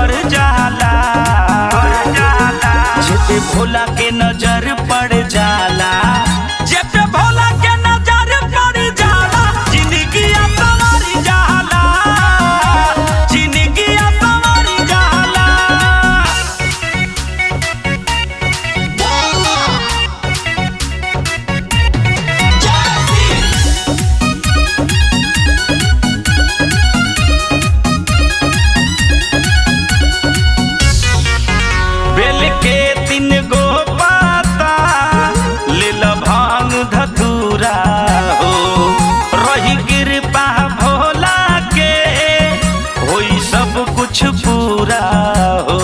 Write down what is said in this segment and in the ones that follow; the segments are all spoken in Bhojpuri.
भर जाला। जेपे भोला के नजर पड़ जाला, जेपे भोला के नजर पड़ जाला, जिंदगी संवारी जाला, जिंदगी संवारी जाला। बेल के 3 गो पाता लेल भांग धतूरा हो, रही कृपा भोला के होई सब कुछ पूरा हो,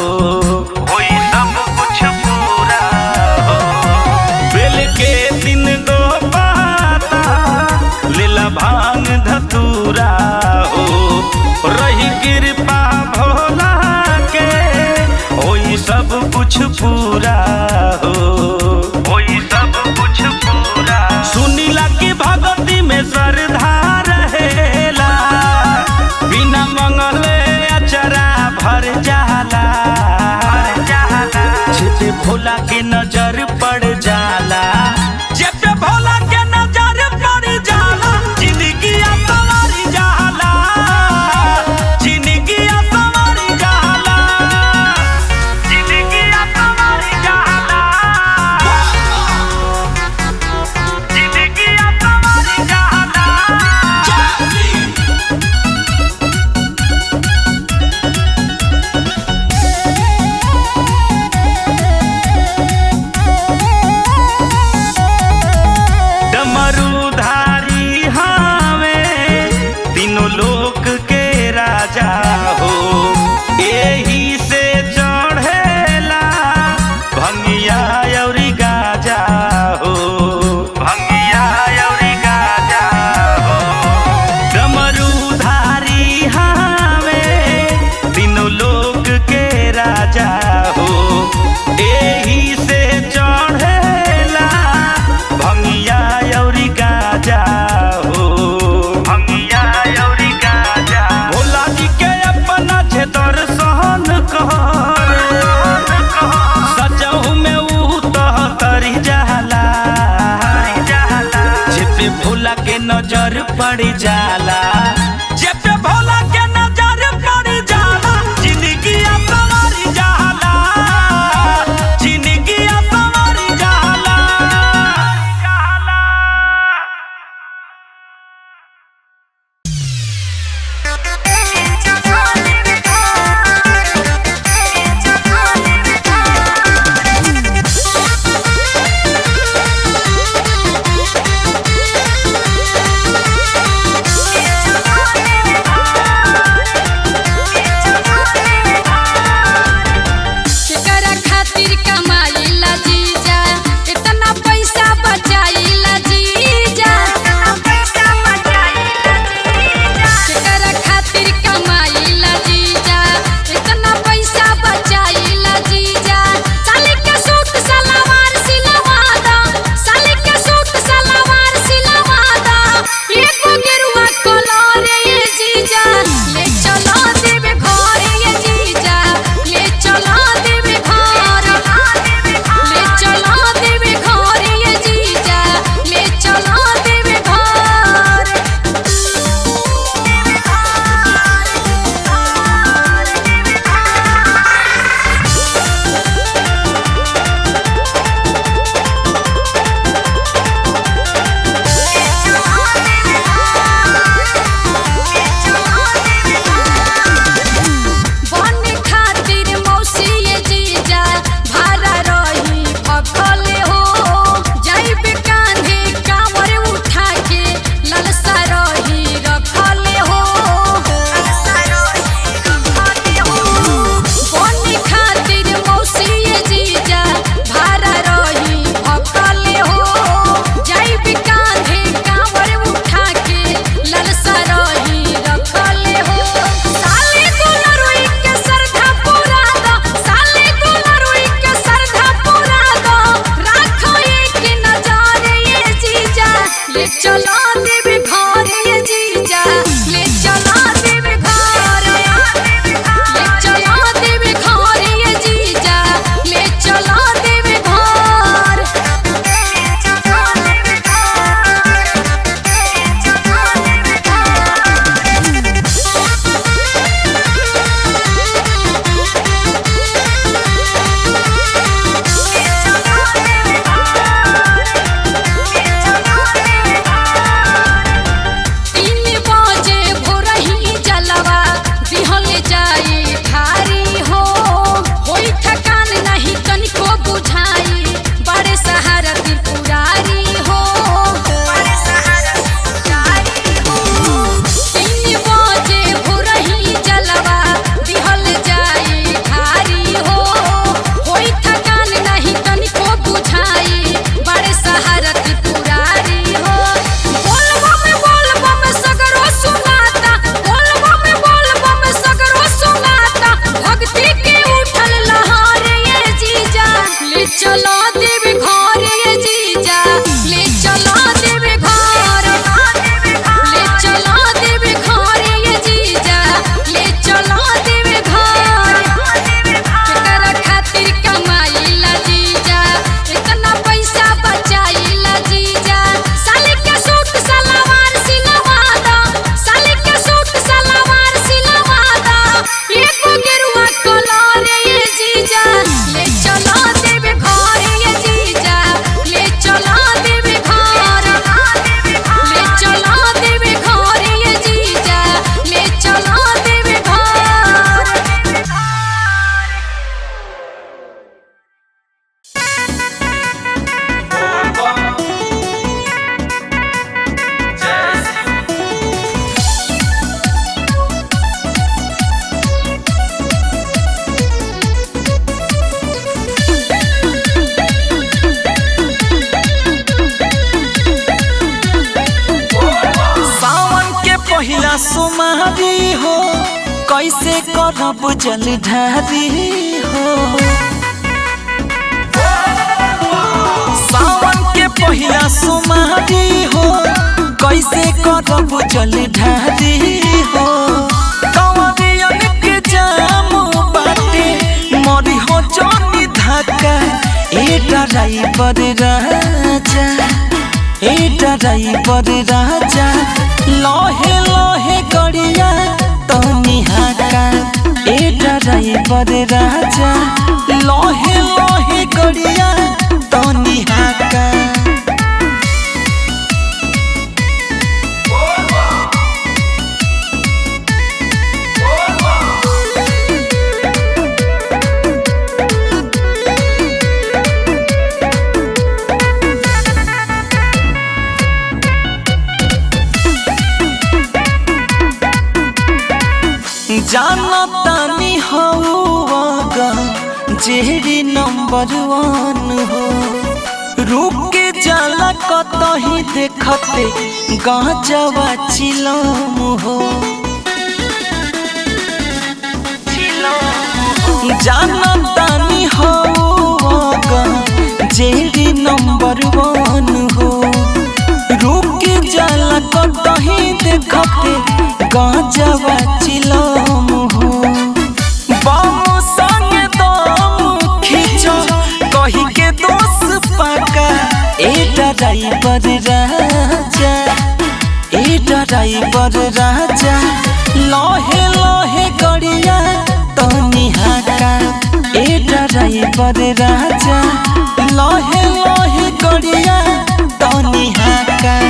होई सब कुछ पूरा हो। बेल के 3 गो पाता लेल भांग धतूरा हो, रही कृपा भोला के होई सब कुछ पूरा हो, होई सब कुछ पूरा। सुनीला की भगवती में श्रद्धा रहेला, बिना मंगले अचरा भर जाला। जेपे भोला के नजर पड़ जाला, जेपे भोला के नजर पड़ जाला, जिंदगी संवारी जाला, जिंदगी संवारी जाला, जिंदगी संवारी जाला, जिंदगी संवारी जाला। डमरूधारी हावे तीनों लोक के राजा हो, एही से चढ़ेला भंगिया अउरी गाजा हो, भंगिया अउरी गाजा हो। डमरूधारी हावे तीनों लोक के राजा हो, एही से चढ़ेला भंगिया अउरी गाजा हो, भंगिया अउरी गाजा। भोला जी के अपना छे दर्शन कर, सचहु में ऊ तो तरी जाला। जेपे भोला के नजर पड़ जाला, जेपे भोला के नजर पड़ जाला, जिंदगी संवारी जाला, जिंदगी संवारी जाला। Yeah. कैसे करब जल ढारी हो। सावन के पहिला सोमवारी हो, कैसे करब जल ढारी हो। कंवरियन के जाम बाटे मरी हो जनी धक्का। ए ड्राइवर राजा, ए ड्राइवर राजा, लहे लहे गड़िया तनी हाका। ए ड्राइवर राजा, लहे लहे गड़िया तनी हाका। जानतानी हौगा जेरी नंबर 1 हो। रुक के जाला कतही देखते गाँजवा चिलम हो। जानतानी हौगा जेरी नंबर 1 हो। रुक के जाला कतही देखते गाँजवा चिलम हो। बामू संग दम खींचो कही के दोस्त पाका। ए ड्राइवर राजा, ए ड्राइवर राजा, लहे लहे गड़िया तनी हाका। ए ड्राइवर राजा, लहे लहे गड़िया तनी हाका।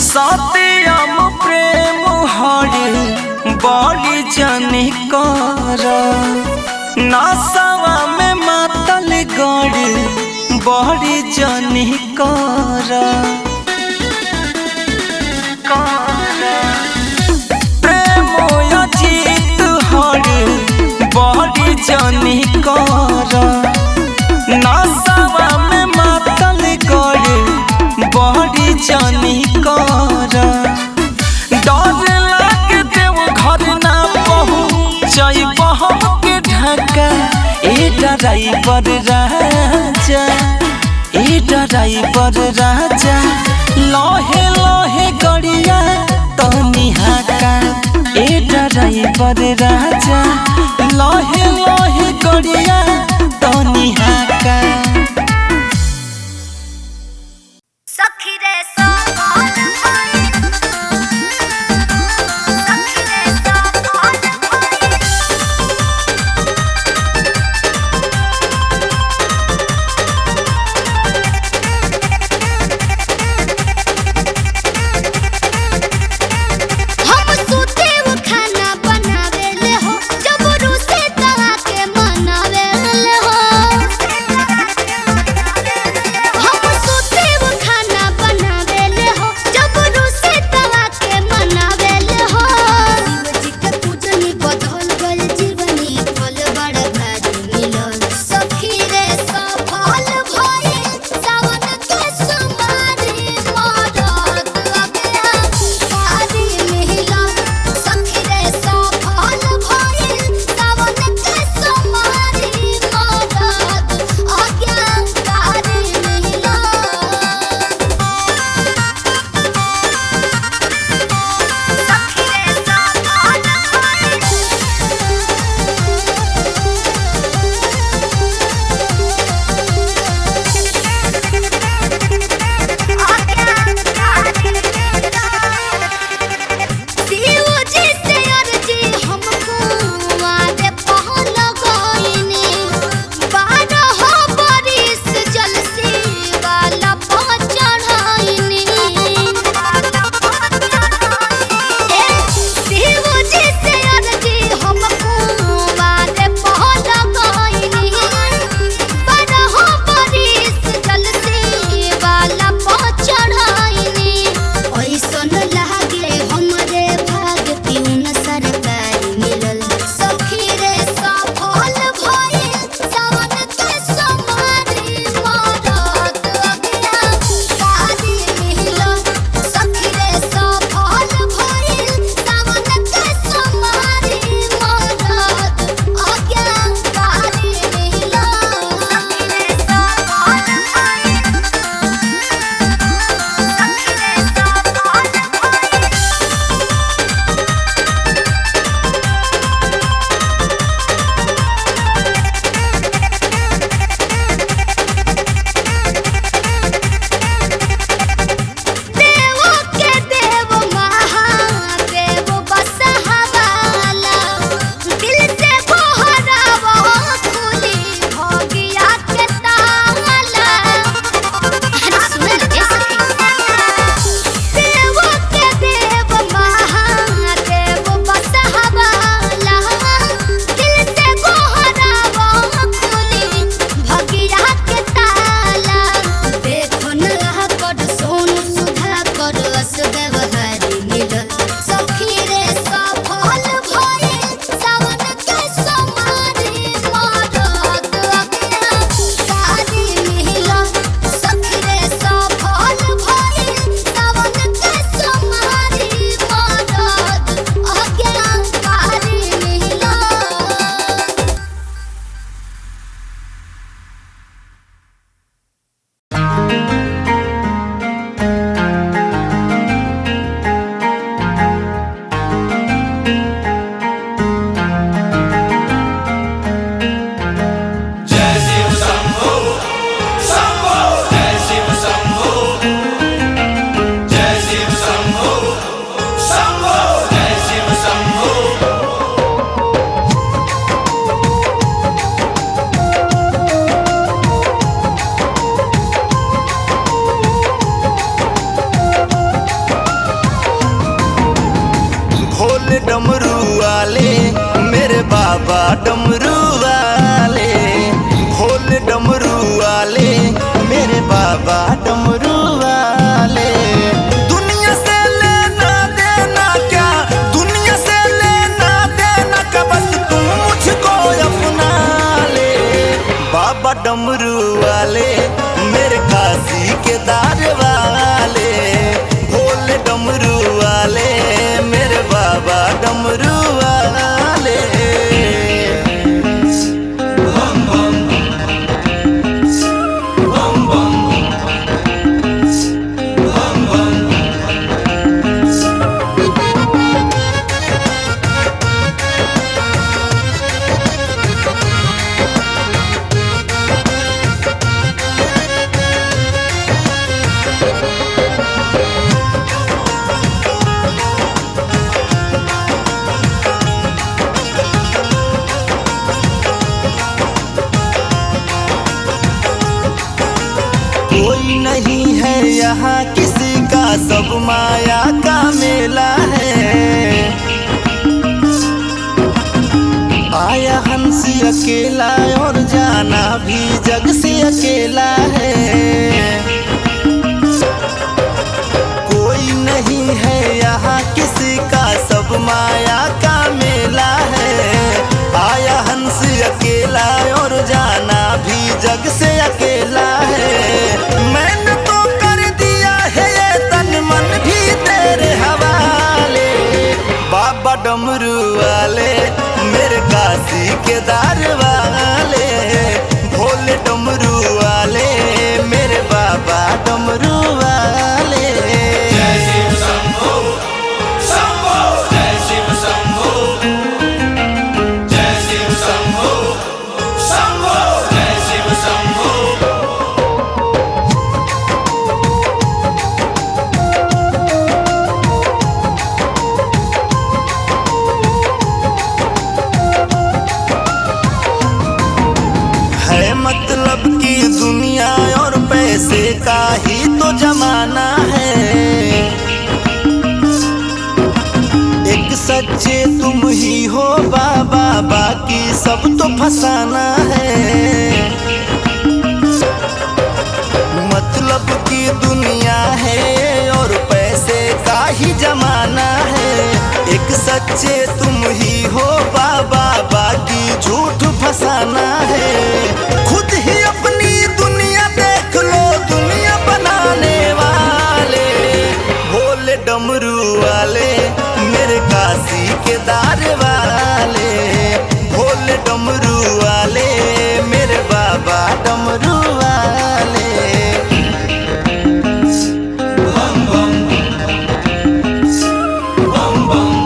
सत्यम प्रेम हर बड़ी जनी कर। नशवा में मातल गड़ बड़ी जनी कर। प्रेम अजीत हर बड़ी जनी कर। नशवा में मातल गड़ बड़ी जनी कर। डर लाग देव घर ना पहुँचब हमके ढाका। ए ड्राइवर राजा, ए ड्राइवर राजा, लहे लहे गड़िया तनी हाका। ए ड्राइवर राजा, लहे लहे गड़िया तनी हाका। हम सुते वो खाना बनावे ले हो, जब रूसे तवा के मना बाबा डमरू वाले मेरे काशी के दार वाले, भोले डमरू वाले मेरे बाबा डमरू वाले। कोई नहीं है यहाँ किसी का, सब माया का मेला है। आया हंसी अकेला और जाना भी जग से अकेला है। कोई नहीं है यहाँ किसी का, सब माया का मेला है। आया हंसी अकेला और जाना भी जग से अकेला है। मैंने तो कर दिया है ये तन मन भी तेरे हवाले, बाबा डमरू वाले मेरे काशी के दार वाले, भोले डमरू वाले मेरे बाबा डमरू वाले। जय शिव शंभो शंभो, जय शिव शंभो, जय शिव शंभो शंभो, जय शिव शंभो। है मतलब की दुनिया और पैसे का ही तो जमाना है। एक सच्चे तुम ही हो बाबा, बाकी सब तो फसाना है। मतलब की दुनिया है और पैसे का ही जमाना है। एक सच्चे तुम ही हो बाबा, बाकी झूठ फसाना है। खुद ही अपनी दुनिया देख लो, दुनिया बनाने वाले, भोले डमरू वाले मेरे काशी के दार वाले, भोले डमरू वाले मेरे बाबा डमरू वाले। बम बम बम बम बम बम।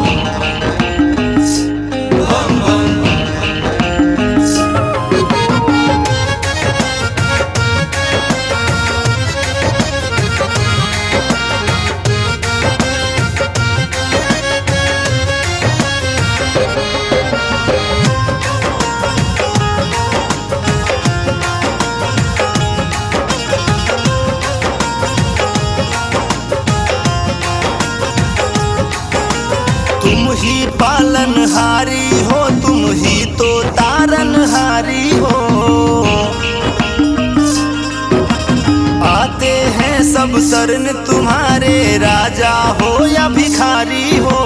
तुम ही पालनहारी हो, तुम ही तो तारनहारी हो। आते हैं सब शरण तुम्हारे, राजा हो या भिखारी हो।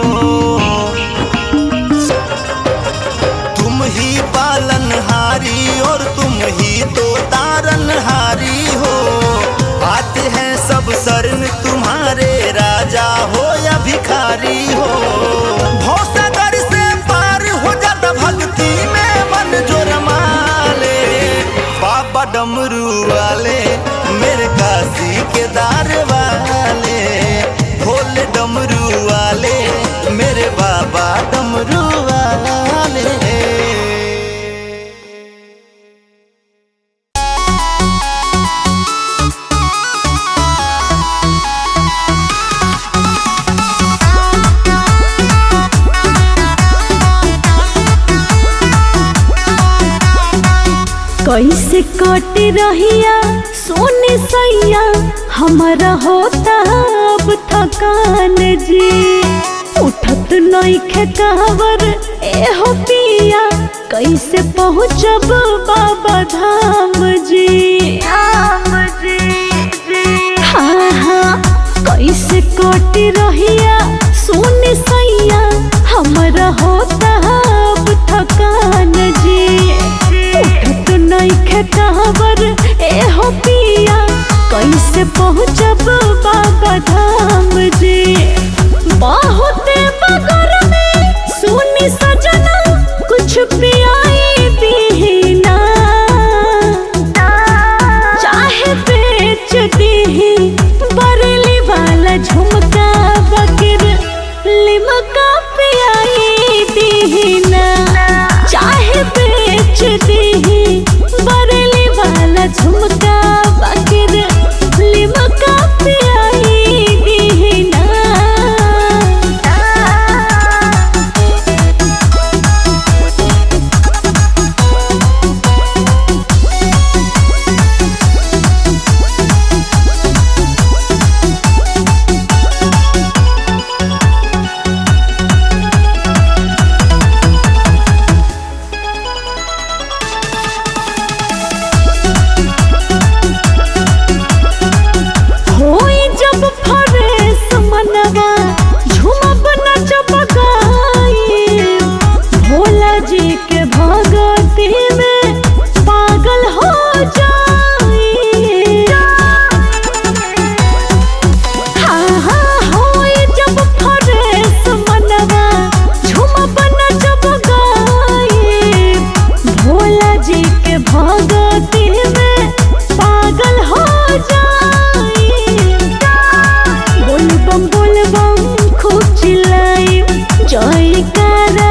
तुम ही पालनहारी और तुम ही तो तारनहारी हो। आते हैं सब शरण तुम्हारे, राजा हो या भिखारी हो। भवसागर से पार हो जाता भक्ति में मन जो रमाले, बाबा डमरू वाले मेरे काशी के दार वाले, भोले डमरू वाले मेरे बाबा डमरू वाले। कैसे कट रहिया सोने सैया, हमारा होता अब थकान जी। उठत नइखे कहवर एहो पिया, कैसे पहुँचब बाबा धाम जी। हाँ हाँ कैसे कट रहिया सोने सैया, हमारा होता अब थकान जी। उठत नइखे कहवर वाला झुमका बाकिर लिमका पियाई दीना। होई जब फरेस मनवा झूमब नचब गाई, भोला जी के भगती में पागल हो जाई। हाँ हाँ होई जब फरेस मनवा झूमब नचब गाई, भोला जी के भगती में पागल हो जाई। बोल बम खूब चिल्लाइब, जयकारा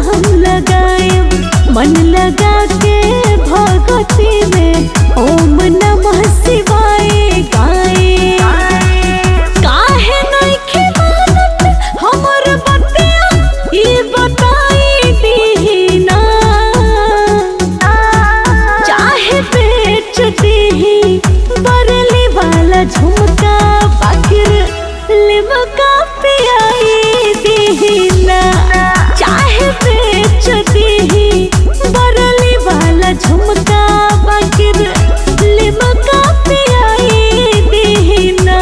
हम लगाइब, मन लगा के भगती में ओम नमः शिवाय गाए। काहे नइखे मानत हमर बतिया ई बताई दीना। चाहे बेच दीही बरली वाला झुमका बाकिर लिमका पियाई दीना। चाहे बेच दीही बरली वाला झुमका बाकिर लिमका पियाई दीना।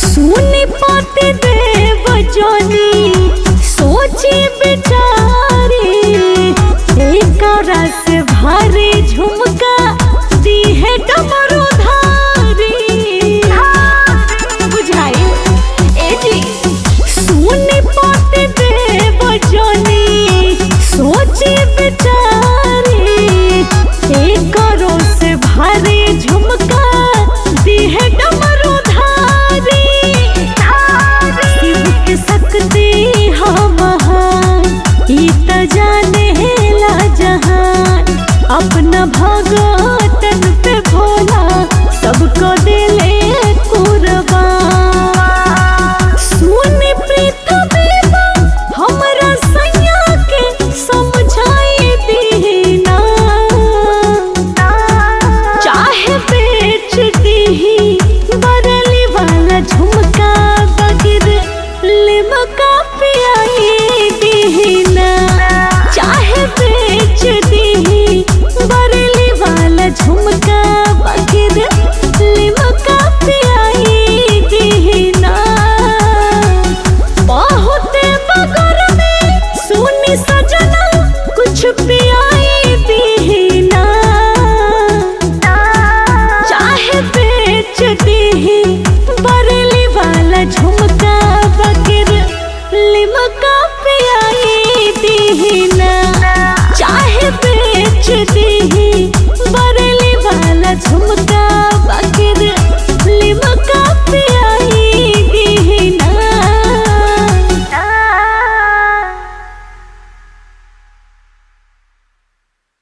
सुनी पाती देव जोनी सोची बिचारी, एकरा से भारी झुमका दी है डमरू धारी। बुझाई ए जी सुनी पाती देव जोनी सोची बिचारी, एकरो से भारी झुमका दी है डमरू धारी। शिव के शक्ति हाँ महान, ई त जाने ला जहान, अपना भगतन पे भोला सबको दिल